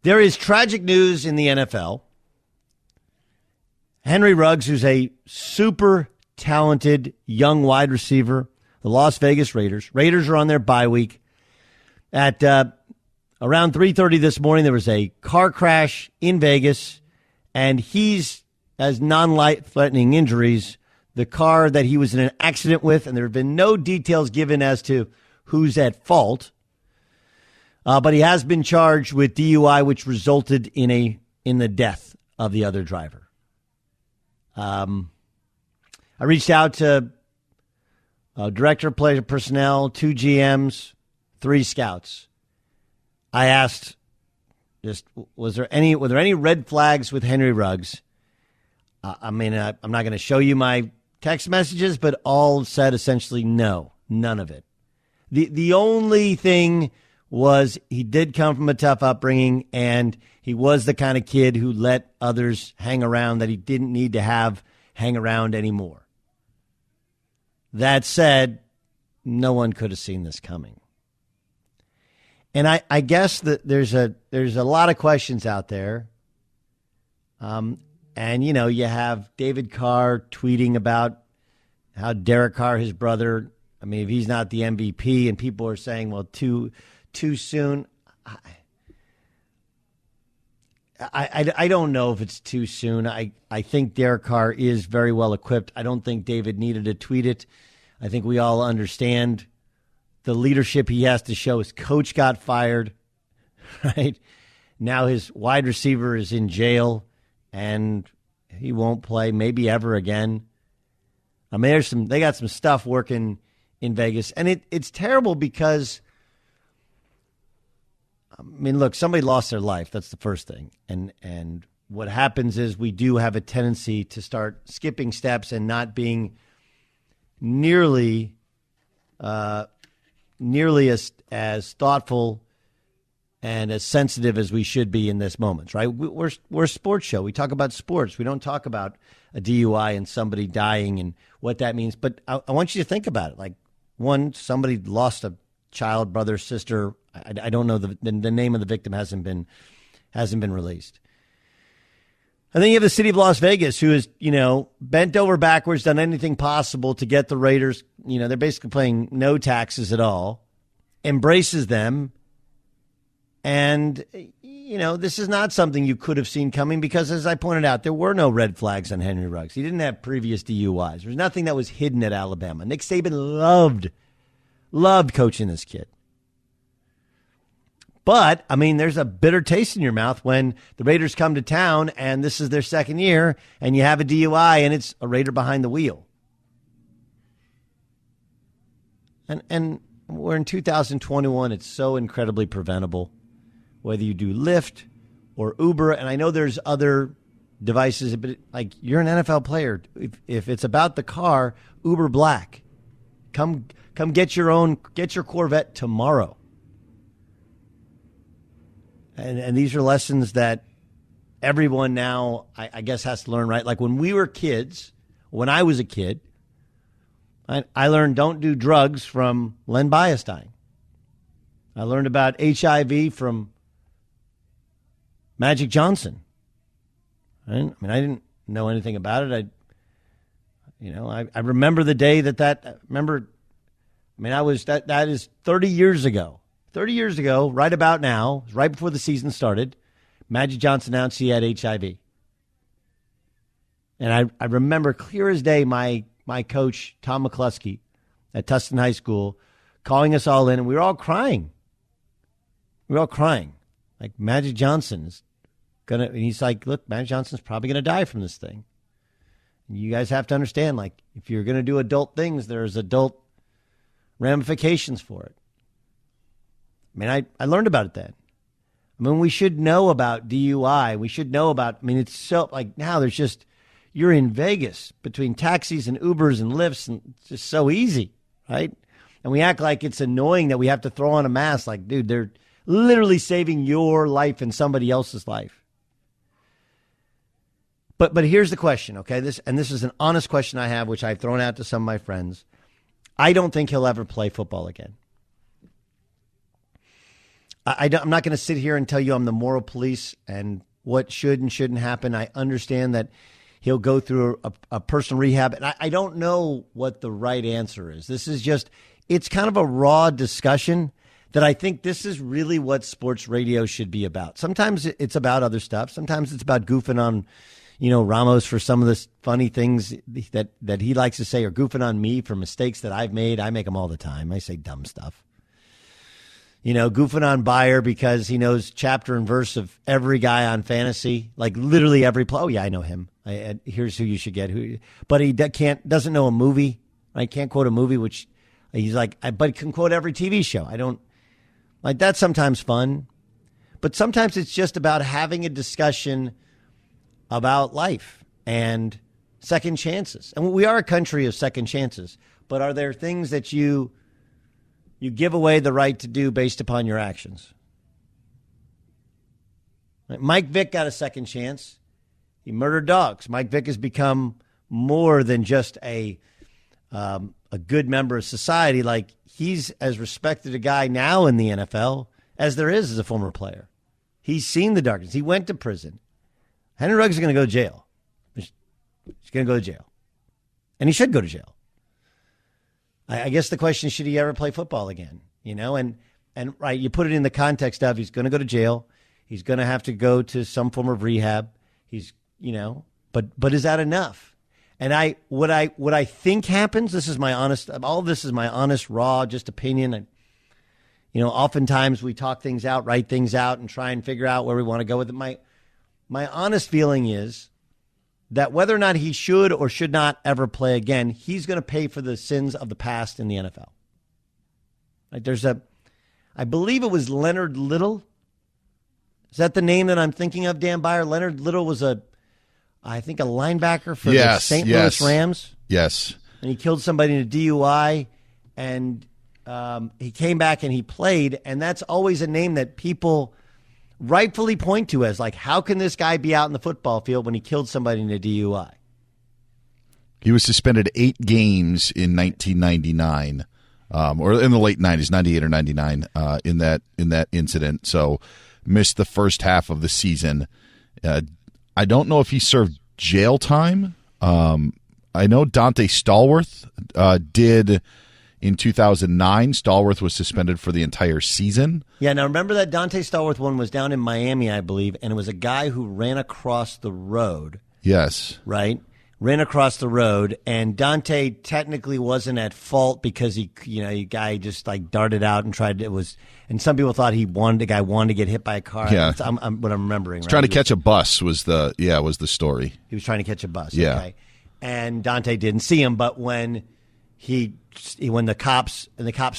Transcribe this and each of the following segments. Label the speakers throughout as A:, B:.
A: There is tragic news in the NFL. Henry Ruggs, who's a super talented young wide receiver, the Las Vegas Raiders. Raiders are on their bye week. At around 3:30 this morning, there was a car crash in Vegas, and he's has non-life-threatening injuries. The car that he was in an accident with, and there have been no details given as to who's at fault. But he has been charged with DUI, which resulted in the death of the other driver. I reached out to director of player personnel, 2 GMs, 3 scouts. I asked, were there any red flags with Henry Ruggs? I'm not going to show you my text messages, but all said essentially no, none of it. The only thing was he did come from a tough upbringing, and he was the kind of kid who let others hang around that he didn't need to have hang around anymore. That said, no one could have seen this coming. And I guess that there's a lot of questions out there. And, you have David Carr tweeting about how Derek Carr, his brother, if he's not the MVP, and people are saying, well, too soon. I don't know if it's too soon. I think Derek Carr is very well equipped. I don't think David needed to tweet it. I think we all understand the leadership he has to show. His coach got fired, right? Now his wide receiver is in jail, and he won't play maybe ever again. They got some stuff working in Vegas, and it's terrible because, look, somebody lost their life. That's the first thing. And what happens is we do have a tendency to start skipping steps and not being nearly as thoughtful and as sensitive as we should be in this moment, right? We're a sports show. We talk about sports. We don't talk about a DUI and somebody dying and what that means. But I want you to think about it. Like, one, somebody lost a child, brother, sister. I don't know, the name of the victim hasn't been released. And then you have the city of Las Vegas, who is, bent over backwards, done anything possible to get the Raiders. They're basically paying no taxes at all, embraces them. And, this is not something you could have seen coming because, as I pointed out, there were no red flags on Henry Ruggs. He didn't have previous DUIs. There was nothing that was hidden at Alabama. Nick Saban loved coaching this kid. But, there's a bitter taste in your mouth when the Raiders come to town and this is their second year and you have a DUI and it's a Raider behind the wheel. And we're in 2021. It's so incredibly preventable, whether you do Lyft or Uber. And I know there's other devices, but like, you're an NFL player. If it's about the car, Uber Black. Come get your Corvette tomorrow. And these are lessons that everyone now, I guess, has to learn, right? Like when I was a kid, I learned don't do drugs from Len Biasstein. I learned about HIV from Magic Johnson. I didn't know anything about it. I remember the day that is 30 years ago. 30 years ago, right about now, right before the season started, Magic Johnson announced he had HIV. And I remember clear as day my coach, Tom McCluskey, at Tustin High School, calling us all in, and we were all crying. Like, Magic Johnson is going to, and he's like, look, Magic Johnson's probably going to die from this thing. And you guys have to understand, like, if you're going to do adult things, there's adult ramifications for it. I learned about it then. We should know about DUI. We should know about, it's so, like, now there's just, you're in Vegas between taxis and Ubers and Lyfts, and it's just so easy, right? And we act like it's annoying that we have to throw on a mask. Like, dude, they're literally saving your life and somebody else's life. But here's the question, okay? This is an honest question I have, which I've thrown out to some of my friends. I don't think he'll ever play football again. I'm not going to sit here and tell you I'm the moral police and what should and shouldn't happen. I understand that he'll go through a personal rehab, and I don't know what the right answer is. This is just, it's kind of a raw discussion that I think this is really what sports radio should be about. Sometimes it's about other stuff. Sometimes it's about goofing on, Ramos for some of the funny things that he likes to say, or goofing on me for mistakes that I've made. I make them all the time. I say dumb stuff. Goofing on Bayer because he knows chapter and verse of every guy on fantasy, like literally every play. Oh, yeah, I know him. Here's who you should get. But he doesn't know a movie. I can't quote a movie, which he's like, but can quote every TV show. I don't like that's sometimes fun, but sometimes it's just about having a discussion about life and second chances. And we are a country of second chances, but are there things that you give away the right to do based upon your actions? Mike Vick got a second chance. He murdered dogs. Mike Vick has become more than just a good member of society. Like, he's as respected a guy now in the NFL as there is as a former player. He's seen the darkness. He went to prison. Henry Ruggs is going to go to jail. He's going to go to jail. And he should go to jail. I guess the question is, should he ever play football again? And right, you put it in the context of he's going to go to jail. He's going to have to go to some form of rehab. But is that enough? And what I think happens, all of this is my honest, raw, just opinion. And, oftentimes we talk things out, write things out, and try and figure out where we want to go with it. My honest feeling is that whether or not he should or should not ever play again, he's going to pay for the sins of the past in the NFL. Like, I believe it was Leonard Little. Is that the name that I'm thinking of, Dan Beyer? Leonard Little was I think a linebacker for the St. Louis Rams.
B: Yes.
A: And he killed somebody in a DUI, and he came back and he played, and that's always a name that people rightfully point to as, like, how can this guy be out in the football field when he killed somebody in a DUI?
B: He was suspended 8 games in 1999, or in the late 90s, 98 or 99, in that incident. So missed the first half of the season. I don't know if he served jail time. I know Dante Stallworth did in 2009. Stallworth was suspended for the entire season.
A: Yeah, now remember that Dante Stallworth one was down in Miami, I believe, and it was a guy who ran across the road.
B: Yes.
A: Right? Ran across the road, and Dante technically wasn't at fault because the guy just like darted out and and some people thought the guy wanted to get hit by a car.
B: Yeah.
A: What I'm remembering.
B: Trying to catch a bus was the story.
A: He was trying to catch a bus.
B: Yeah.
A: Okay. And Dante didn't see him, but when the cops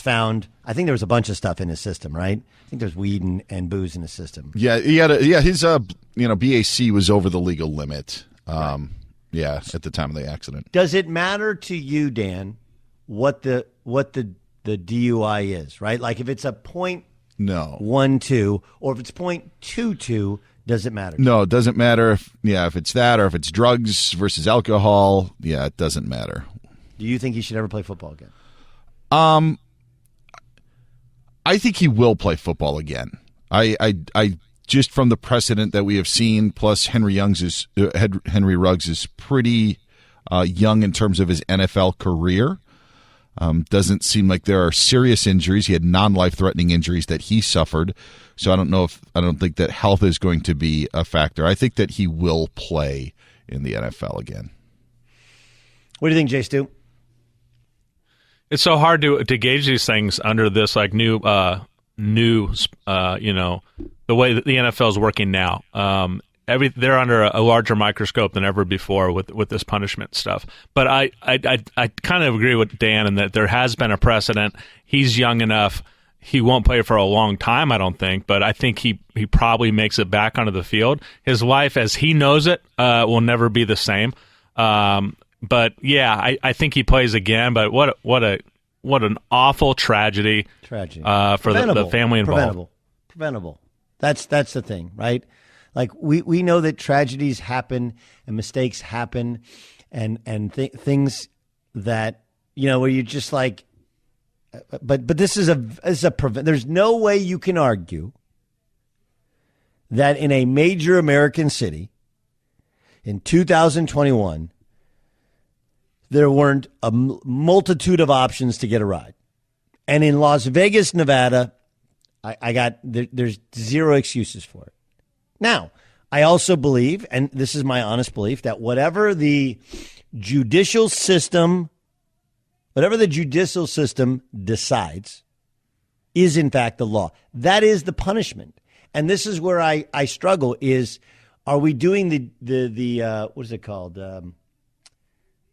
A: found, I think there was a bunch of stuff in his system, right? I think there's weed and booze in his system.
B: Yeah, his BAC was over the legal limit. Right. Yeah, at the time of the accident.
A: Does it matter to you, Dan, what the DUI is, right? Like, if it's a .12 or if it's .22, does it matter?
B: No, it doesn't matter if it's that or if it's drugs versus alcohol. Yeah, it doesn't matter.
A: Do you think he should ever play football again?
B: I think he will play football again. I just from the precedent that we have seen, plus Henry Ruggs is pretty young in terms of his NFL career. Doesn't seem like there are serious injuries. He had non-life-threatening injuries that he suffered. So I don't think that health is going to be a factor. I think that he will play in the NFL again.
A: What do you think, Jay Stu?
C: It's so hard to gauge these things under this like new the way that the NFL is working now. They're under a larger microscope than ever before with this punishment stuff. But I kind of agree with Dan in that there has been a precedent. He's young enough. He won't play for a long time, I don't think, but I think he probably makes it back onto the field. His life, as he knows it, will never be the same. But yeah, I think he plays again. But what an awful tragedy for the family involved.
A: Preventable. That's the thing, right? Like we know that tragedies happen and mistakes happen, and things that where you're just like, but this is a there's no way you can argue that in a major American city in 2021, there weren't a multitude of options to get a ride. And in Las Vegas, Nevada, there's zero excuses for it. Now, I also believe, and this is my honest belief, that whatever the judicial system decides is in fact the law. That is the punishment. And this is where I struggle is, are we doing the what is it called?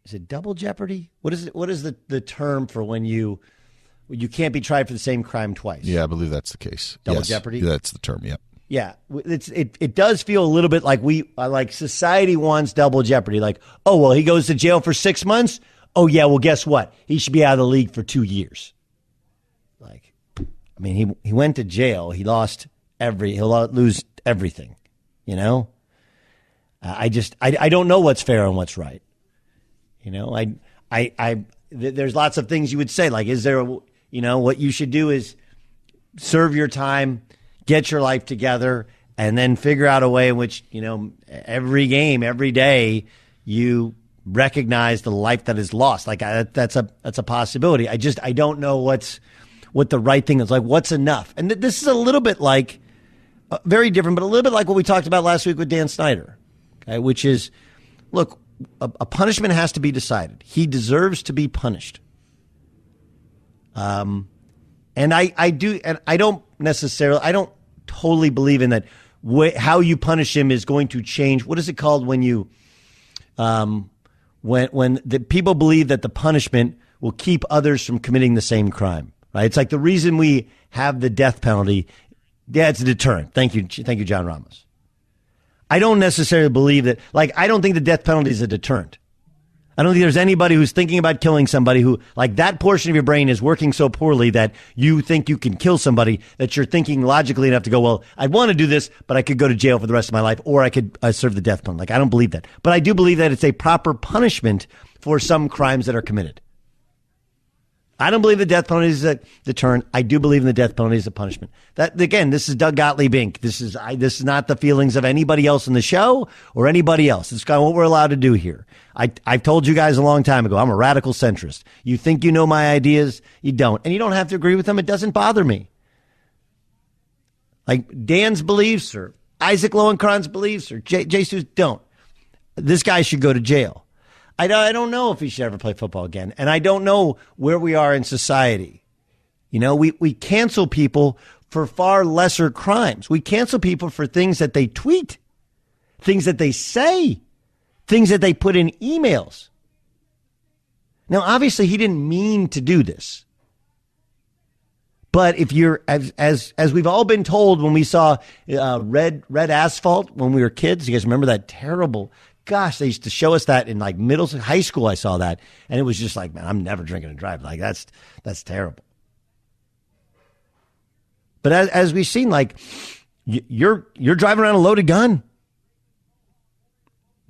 A: Is it double jeopardy? What is it? What is the term for when you can't be tried for the same crime twice?
B: Yeah, I believe that's the case.
A: Double jeopardy?
B: That's the term, yeah.
A: Yeah, it does feel a little bit like like society wants double jeopardy. Like, oh, well, he goes to jail for 6 months. Oh, yeah, well, guess what? He should be out of the league for 2 years. Like, I mean, he went to jail. He'll lose everything, you know? I don't know what's fair and what's right. You know, there's lots of things you would say. Like, is there, what you should do is serve your time, get your life together, and then figure out a way in which, every game, every day, you recognize the life that is lost. Like, that's a possibility. I don't know what the right thing is. Like, what's enough? And this is a little bit like, very different, but a little bit like what we talked about last week with Dan Snyder, okay? Which is, look, a punishment has to be decided. He deserves to be punished. And I don't totally believe in that. How you punish him is going to change. What is it called when you, when the people believe that the punishment will keep others from committing the same crime, right? It's like the reason we have the death penalty. Yeah, it's a deterrent. Thank you, John Ramos. I don't necessarily believe that. Like, I don't think the death penalty is a deterrent. I don't think there's anybody who's thinking about killing somebody who, like, that portion of your brain is working so poorly that you think you can kill somebody, that you're thinking logically enough to go, well, I want to do this, but I could go to jail for the rest of my life, or I could serve the death penalty. Like, I don't believe that. But I do believe that it's a proper punishment for some crimes that are committed. I don't believe the death penalty is a deterrent. I do believe in the death penalty as a punishment. That, again, this is Doug Gottlieb Inc. This is not the feelings of anybody else in the show or anybody else. It's kind of what we're allowed to do here. I've told you guys a long time ago, I'm a radical centrist. You think you know my ideas, you don't. And you don't have to agree with them. It doesn't bother me. Like Dan's beliefs or Isaac Lowenkron's beliefs or Jay Sue's don't. This guy should go to jail. I don't know if he should ever play football again. And I don't know where we are in society. We cancel people for far lesser crimes. We cancel people for things that they tweet, things that they say, things that they put in emails. Now, obviously, he didn't mean to do this. But if you're, as we've all been told when we saw red asphalt when we were kids, you guys remember that terrible. Gosh, they used to show us that in like high school. I saw that, and it was just like, man, I'm never drinking and driving. Like that's terrible. But as we've seen, like you're driving around a loaded gun,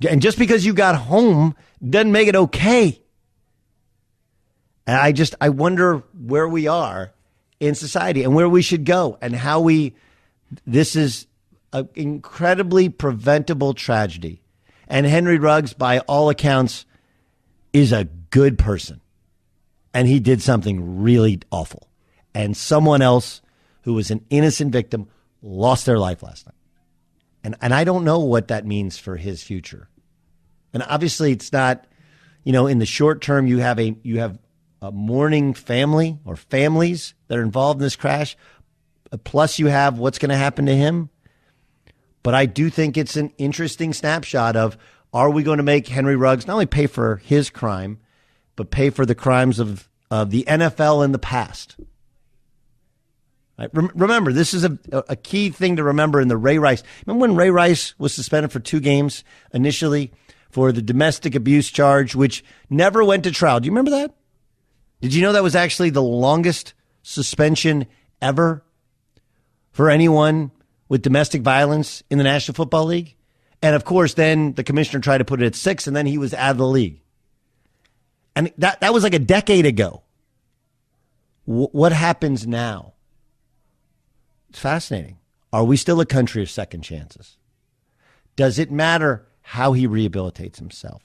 A: and just because you got home doesn't make it okay. And I wonder where we are in society and where we should go and how this is an incredibly preventable tragedy. And Henry Ruggs, by all accounts, is a good person. And he did something really awful. And someone else who was an innocent victim lost their life last night. And I don't know what that means for his future. And obviously it's not, in the short term, you have a mourning family or families that are involved in this crash. Plus you have what's going to happen to him. But I do think it's an interesting snapshot of, are we going to make Henry Ruggs not only pay for his crime, but pay for the crimes of the NFL in the past? Right? Remember, this is a key thing to remember in the Ray Rice. Remember when Ray Rice was suspended for 2 games initially for the domestic abuse charge, which never went to trial? Do you remember that? Did you know that was actually the longest suspension ever for anyone with domestic violence in the National Football League? And of course, then the commissioner tried to put it at 6, and then he was out of the league. And that was like a decade ago. What happens now? It's fascinating. Are we still a country of second chances? Does it matter how he rehabilitates himself?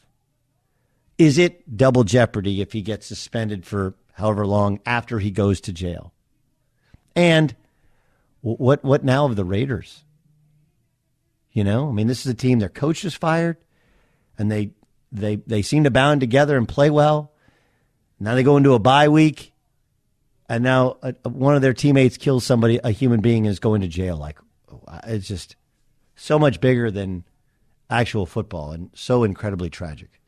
A: Is it double jeopardy if he gets suspended for however long after he goes to jail? And what now of the Raiders? You know, I mean, this is a team, their coach is fired, and they seem to bound together and play well. Now they go into a bye week, and now one of their teammates kills somebody, a human being, is going to jail. Like, it's just so much bigger than actual football and so incredibly tragic.